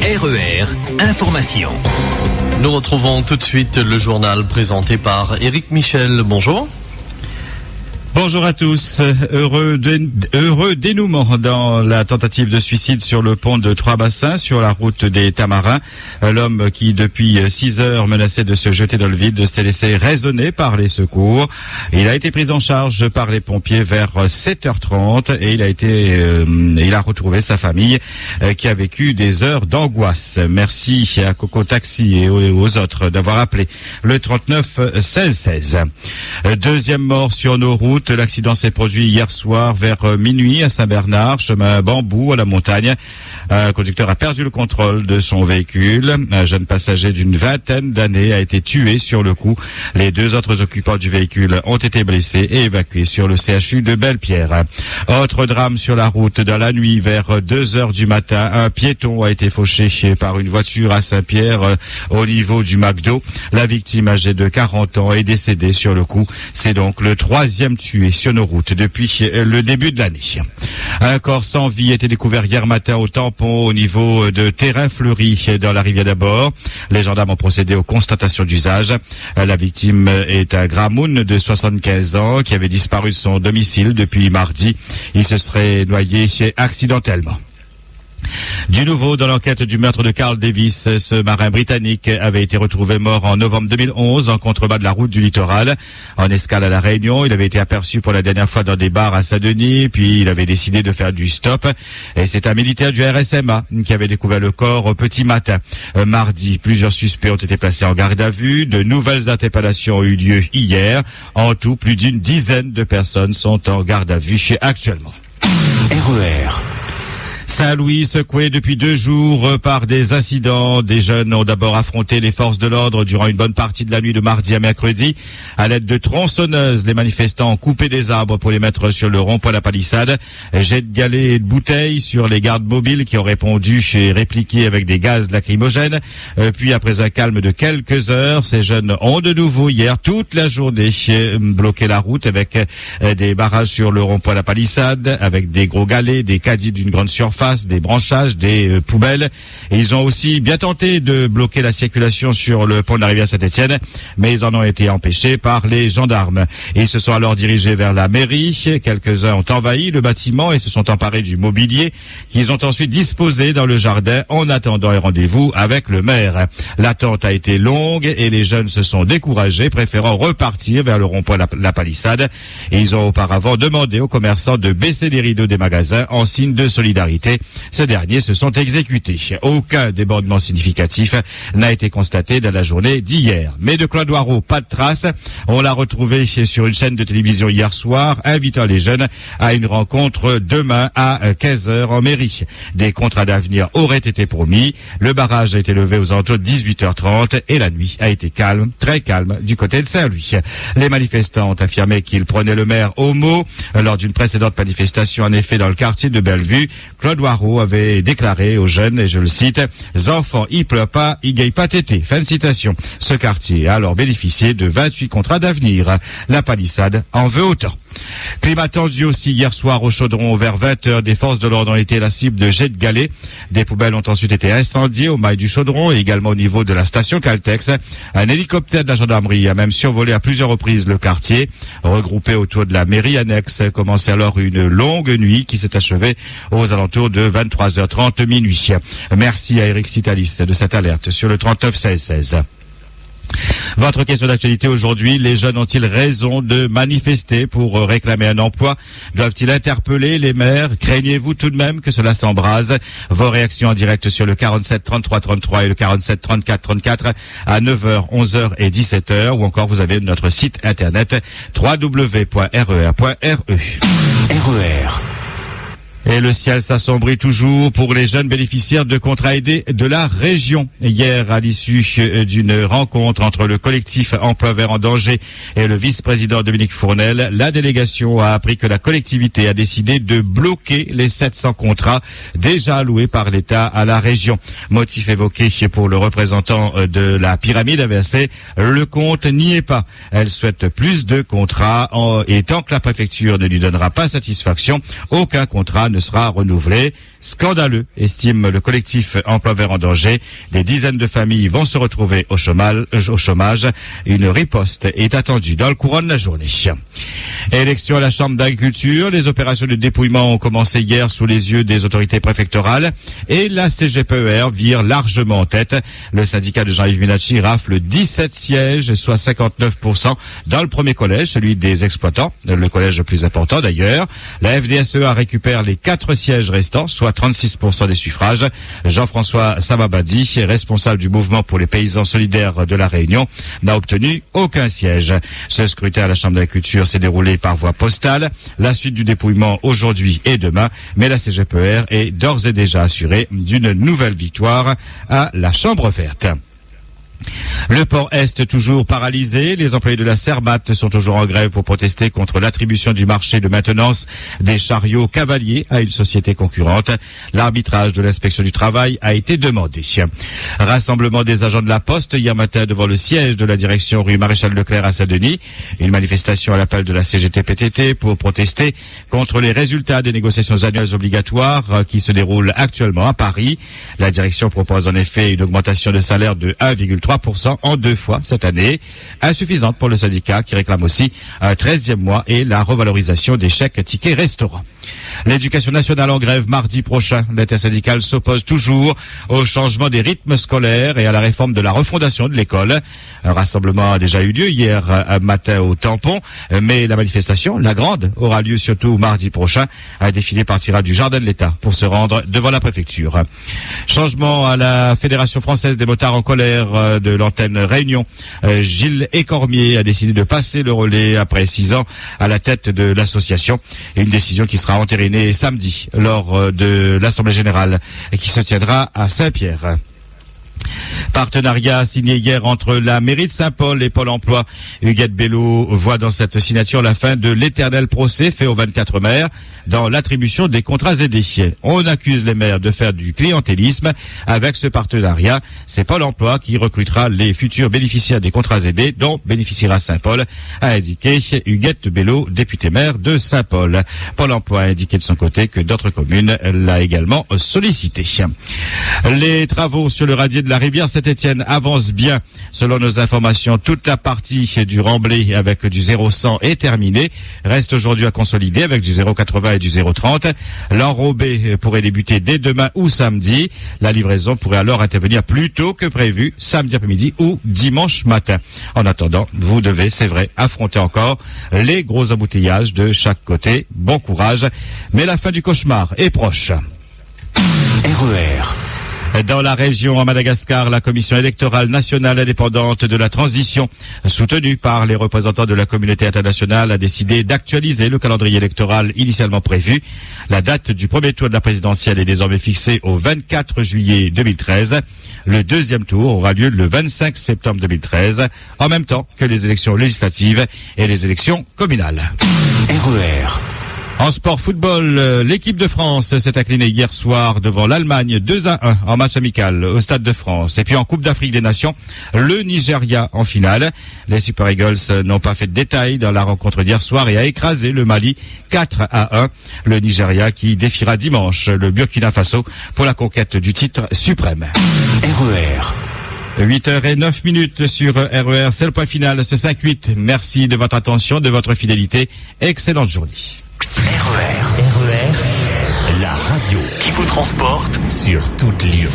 RER, information. Nous retrouvons tout de suite le journal présenté par Éric Michel. Bonjour. Bonjour à tous. Heureux dénouement dans la tentative de suicide sur le pont de Trois-Bassins, sur la route des Tamarins. L'homme qui, depuis 6 heures, menaçait de se jeter dans le vide, s'est laissé raisonner par les secours. Il a été pris en charge par les pompiers vers 7h30 et il a retrouvé sa famille qui a vécu des heures d'angoisse. Merci à Coco Taxi et aux autres d'avoir appelé le 39 16 16. Deuxième mort sur nos routes. L'accident s'est produit hier soir vers minuit à Saint-Bernard, chemin Bambou à la montagne. Un conducteur a perdu le contrôle de son véhicule. Un jeune passager d'une vingtaine d'années a été tué sur le coup. Les 2 autres occupants du véhicule ont été blessés et évacués sur le CHU de Belle-Pierre. Autre drame sur la route dans la nuit vers 2 heures du matin. Un piéton a été fauché par une voiture à Saint-Pierre au niveau du McDo. La victime âgée de 40 ans est décédée sur le coup. C'est donc le 3e tué sur nos routes depuis le début de l'année. Un corps sans vie a été découvert hier matin au tampon au niveau de Terrain-Fleuri dans la rivière d'Abord. Les gendarmes ont procédé aux constatations d'usage. La victime est un Gramoun de 75 ans qui avait disparu de son domicile depuis mardi. Il se serait noyé accidentellement. Du nouveau dans l'enquête du meurtre de Carl Davis, ce marin britannique avait été retrouvé mort en novembre 2011 en contrebas de la route du littoral. En escale à La Réunion, il avait été aperçu pour la dernière fois dans des bars à Saint-Denis, puis il avait décidé de faire du stop. Et c'est un militaire du RSMA qui avait découvert le corps au petit matin. Mardi, plusieurs suspects ont été placés en garde à vue. De nouvelles interpellations ont eu lieu hier. En tout, plus d'une dizaine de personnes sont en garde à vue actuellement. RER. Saint-Louis secoué depuis 2 jours par des incidents. Des jeunes ont d'abord affronté les forces de l'ordre durant une bonne partie de la nuit de mardi à mercredi. À l'aide de tronçonneuses, les manifestants ont coupé des arbres pour les mettre sur le rond-point de la palissade. Jets de galets et de bouteilles sur les gardes mobiles qui ont répondu et répliqué avec des gaz lacrymogènes. Puis après un calme de quelques heures, ces jeunes ont de nouveau hier toute la journée bloqué la route avec des barrages sur le rond-point de la palissade, avec des gros galets, des caddies d'une grande surface, des branchages, des poubelles. Et ils ont aussi bien tenté de bloquer la circulation sur le pont de la rivière Saint-Étienne, mais ils en ont été empêchés par les gendarmes. Et ils se sont alors dirigés vers la mairie. Quelques-uns ont envahi le bâtiment et se sont emparés du mobilier qu'ils ont ensuite disposé dans le jardin en attendant un rendez-vous avec le maire. L'attente a été longue et les jeunes se sont découragés, préférant repartir vers le rond-point de la palissade. Et ils ont auparavant demandé aux commerçants de baisser les rideaux des magasins en signe de solidarité. Ces derniers se sont exécutés. Aucun débordement significatif n'a été constaté dans la journée d'hier. Mais de Claude Noirot, pas de trace. On l'a retrouvé sur une chaîne de télévision hier soir, invitant les jeunes à une rencontre demain à 15h en mairie. Des contrats d'avenir auraient été promis. Le barrage a été levé aux alentours de 18h30 et la nuit a été calme, très calme du côté de Saint-Louis. Les manifestants ont affirmé qu'ils prenaient le maire au mot. Lors d'une précédente manifestation, en effet, dans le quartier de Bellevue, Claude Noirot avait déclaré aux jeunes, et je le cite, « Les enfants, il pleut pas, il gagne pas tété ». Fin de citation. Ce quartier a alors bénéficié de 28 contrats d'avenir. La palissade en veut autant. Climat tendu aussi hier soir au Chaudron vers 20h. Des forces de l'ordre ont été la cible de jets de galets. Des poubelles ont ensuite été incendiées au mail du Chaudron et également au niveau de la station Caltex. Un hélicoptère de la gendarmerie a même survolé à plusieurs reprises le quartier. Regroupé autour de la mairie annexe, commençait alors une longue nuit qui s'est achevée aux alentours de 23h30 minuit. Merci à Eric Citalis de cette alerte sur le 39 16 16. Votre question d'actualité aujourd'hui, les jeunes ont-ils raison de manifester pour réclamer un emploi? Doivent-ils interpeller les maires? Craignez-vous tout de même que cela s'embrase? Vos réactions en direct sur le 47 33 33 et le 47 34 34 à 9h, 11h et 17h, ou encore vous avez notre site internet www.rer.re. RER. Et le ciel s'assombrit toujours pour les jeunes bénéficiaires de contrats aidés de la région. Hier, à l'issue d'une rencontre entre le collectif Emploi Vert en danger et le vice-président Dominique Fournel, la délégation a appris que la collectivité a décidé de bloquer les 700 contrats déjà alloués par l'État à la région. Motif évoqué pour le représentant de la pyramide inversée, le compte n'y est pas. Elle souhaite plus de contrats et tant que la préfecture ne lui donnera pas satisfaction, aucun contrat ne sera renouvelé. Scandaleux, estime le collectif Emploi Vert en danger. Des dizaines de familles vont se retrouver au chômage. Une riposte est attendue dans le courant de la journée. Élection à la Chambre d'agriculture. Les opérations de dépouillement ont commencé hier sous les yeux des autorités préfectorales et la CGPER vire largement en tête. Le syndicat de Jean-Yves Minacci rafle 17 sièges, soit 59% dans le premier collège, celui des exploitants, le collège le plus important d'ailleurs. La FDSEA récupère les 4 sièges restants, soit 36% des suffrages. Jean-François Samabadi, responsable du mouvement pour les paysans solidaires de la Réunion, n'a obtenu aucun siège. Ce scrutin à la Chambre d'agriculture s'est déroulé par voie postale. La suite du dépouillement aujourd'hui et demain, mais la CGPER est d'ores et déjà assurée d'une nouvelle victoire à la Chambre verte. Le port Est toujours paralysé. Les employés de la Cermat sont toujours en grève pour protester contre l'attribution du marché de maintenance des chariots cavaliers à une société concurrente. L'arbitrage de l'inspection du travail a été demandé. Rassemblement des agents de la Poste hier matin devant le siège de la direction rue Maréchal Leclerc à Saint-Denis. Une manifestation à l'appel de la CGT-PTT pour protester contre les résultats des négociations annuelles obligatoires qui se déroulent actuellement à Paris. La direction propose en effet une augmentation de salaire de 1,3% en 2 fois cette année, insuffisante pour le syndicat qui réclame aussi un 13e mois et la revalorisation des chèques tickets restaurants. L'éducation nationale en grève mardi prochain. L'intersyndicale s'oppose toujours au changement des rythmes scolaires et à la réforme de la refondation de l'école. Un rassemblement a déjà eu lieu hier matin au Tampon, mais la manifestation, la grande, aura lieu surtout mardi prochain. Un défilé partira du Jardin de l'État pour se rendre devant la préfecture. Changement à la Fédération française des motards en colère de l'antenne Réunion. Gilles Écormier a décidé de passer le relais après 6 ans à la tête de l'association. Une décision qui sera entérinée samedi lors de l'Assemblée générale qui se tiendra à Saint-Pierre. Partenariat signé hier entre la mairie de Saint-Paul et Pôle emploi. Huguette Bello voit dans cette signature la fin de l'éternel procès fait aux 24 maires dans l'attribution des contrats aidés. On accuse les maires de faire du clientélisme. Avec ce partenariat, c'est Pôle emploi qui recrutera les futurs bénéficiaires des contrats aidés dont bénéficiera Saint-Paul, a indiqué Huguette Bello, députée maire de Saint-Paul. Pôle emploi a indiqué de son côté que d'autres communes l'a également sollicité. Les travaux sur le radier de la rivière Saint-Étienne avance bien. Selon nos informations, toute la partie du remblai avec du 0,100 est terminée. Reste aujourd'hui à consolider avec du 0,80 et du 0,30. L'enrobé pourrait débuter dès demain ou samedi. La livraison pourrait alors intervenir plus tôt que prévu, samedi après-midi ou dimanche matin. En attendant, vous devez, c'est vrai, affronter encore les gros embouteillages de chaque côté. Bon courage. Mais la fin du cauchemar est proche. RER. Dans la région à Madagascar, la commission électorale nationale indépendante de la transition, soutenue par les représentants de la communauté internationale, a décidé d'actualiser le calendrier électoral initialement prévu. La date du premier tour de la présidentielle est désormais fixée au 24 juillet 2013. Le deuxième tour aura lieu le 25 septembre 2013, en même temps que les élections législatives et les élections communales. RER. En sport football, l'équipe de France s'est inclinée hier soir devant l'Allemagne 2-1 en match amical au Stade de France. Et puis en Coupe d'Afrique des Nations, le Nigeria en finale. Les Super Eagles n'ont pas fait de détails dans la rencontre d'hier soir et a écrasé le Mali 4-1. Le Nigeria qui défiera dimanche le Burkina Faso pour la conquête du titre suprême. RER. 8h09 sur RER, c'est le point final, ce 5-8. Merci de votre attention, de votre fidélité. Excellente journée. RER, la radio qui vous transporte sur toute l'île.